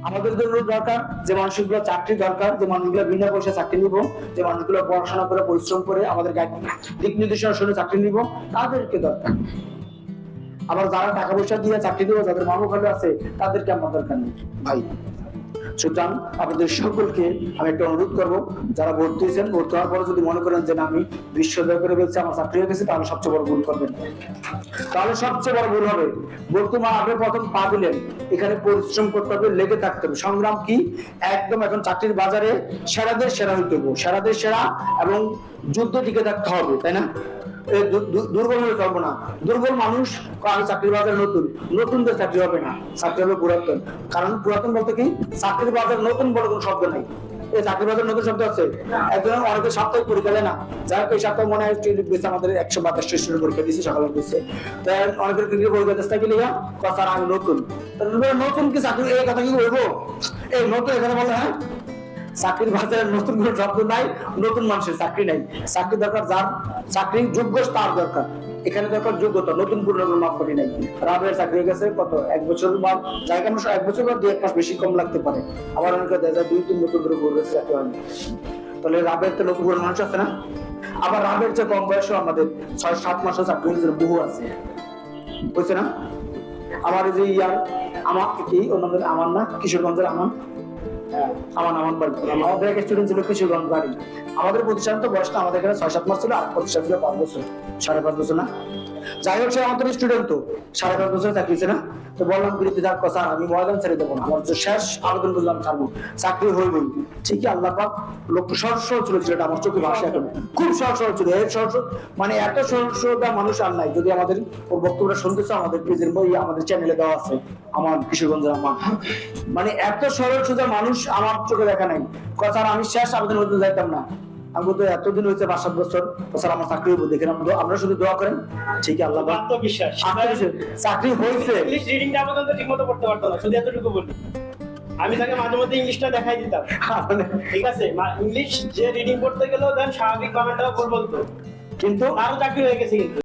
আমাদের জন্য দরকার যে মানুষগুলো চাকরি দরকার, যে মানুষগুলো বিনা পয়সা চাকরি নিব, যে মানুষগুলো পড়াশোনা করে পরিশ্রম করে আমাদের দিক নির্দেশনা শুনে চাকরি নিব, তাদেরকে দরকার। আবার যারা টাকা পয়সা দিয়ে চাকরি দেবো, যাদের মামু ভালো আছে, তাদেরকে আমার দরকার নেই ভাই। সুতরাং আপনাদের সকলকে আমি একটা অনুরোধ করবো, যারা ভর্তি হয়েছেন, ভর্তি হওয়ার পরে যদি মনে করেন যে না আমি বিশ্ববিদ্যালয় করে বলছি আমার চাকরি হয়ে গেছে, তাহলে সবচেয়ে বড় ভুল করবেন। তাহলে সবচেয়ে বড় ভুল হবে। বর্তমান আপনি প্রথম পা দিলেন, এখানে পরিশ্রম করতে হবে, লেগে থাকতে হবে। সংগ্রাম কি একদম এখন চাকরির বাজারে সেরাদের সেরা হইতে হবে, সেরাদের সেরা, এবং যুদ্ধ টিকে থাকতে হবে, তাই না? দুর্বল হলে চলবো না। দুর্বল মানুষ আমি চাকরির বাজারে নতুন, নতুনদের চাকরি হবে না, চাকরি হবে পুরাতন। কারণ পুরাতন বলতে কি, চাকরির বাজার নতুন বলে কোনো শব্দ নাই। এই চাকরির বাজার নতুন শব্দ আছে। একজন অনেকে সাপ্তাহিক পরীক্ষা দেয় না, যাই হোক এই সপ্তাহে মনে হয় আমাদের 122 স্টুডেন্ট পরীক্ষা দিচ্ছে, সকালে দিচ্ছে। তাই অনেকের ক্রিকেট পরীক্ষা দিচ্ছে কি লিখা কথা আমি নতুন, নতুন কি চাকরি, এই কথা কি বলবো? এই নতুন এখানে বলে, হ্যাঁ চাকরির বাজারে নতুন কোনো শব্দ নাই, নতুন মানুষের চাকরি নাই। চাকরি দরকার যার চাকরির যোগ্য তার দরকার, এখানে দরকার যোগ্যতা, নতুন পুরনো মাপকাঠি নাই। রাবের চাকরি হয়ে গেছে কত 1 বছর বা জায়গা মানুষ 1 বছর বা 2-1 মাস বেশি কম লাগতে পারে, আবার অনেকে 2-3 বছর ধরে ঘুরে চাকরি হয়নি। তাহলে রাবের তো নতুন পুরনো মানুষ আছে না? আবার রাবের যে কম বয়সে আমাদের 6-7 মাসের চাকরি হয়েছে বহু আছে, বুঝছে না? আমার যে ইয়ার আমার কি অন্যদের আমার না, কিশোরগঞ্জের আমার আমার বাড়ি, আমাদের এক স্টুডেন্ট ছিল কিশোরগঞ্জ বাড়ি। আমাদের প্রতিষ্ঠান তো বয়সটা আমাদের এখানে 6-7 মাস ছিল, আর প্রতিষ্ঠান ছিল 5 বছর, 5.5 বছর না। যাই হোক, সে আমাদের স্টুডেন্ট তো 5.5 বছর চাকরিছে না। তো বললাম বিরোধিতার কথা, আমি ময়দান ছেড়ে দেবো না, আমার যে শেষ আবেদন করলাম ছাড়বো, চাকরি হইবই। ঠিকই আল্লাহ পাক লোক সহজ সরল ছিল, যেটা আমার চোখে ভাসে এখন, খুব সহজ সরল ছিল। এর সহজ মানে এত সহজতা মানুষ আর নাই। যদি আমাদের ওর বক্তব্যটা শুনতে চাও, আমাদের পেজের বই আমাদের চ্যানেলে দেওয়া আছে, আমার কিশোরগঞ্জের আমার, মানে এত সরল সোজা মানুষ আমার চোখে দেখা নাই। কথা আমি শেষ আবেদন হতে যাইতাম না, আমি তো এতদিন হয়েছে 5-7 বছর, স্যার আমার চাকরি হইব, দেখেন আমরা শুধু দোয়া করেন। ঠিক আছে, আল্লাহ আত্মবিশ্বাস, চাকরি হয়েছে। ইংলিশ রিডিংটা পর্যন্ত ঠিকমতো পড়তে পারতো না, শুধু এতটুকু বলি। আমি তাকে মাঝে মধ্যে ইংলিশটা দেখাই দিতাম, ঠিক আছে? ইংলিশ যে রিডিং পড়তে গেলেও দেন স্বাভাবিক বানানটাও ভুল বলতো, কিন্তু আরো চাকরি হয়ে গেছে কিন্তু।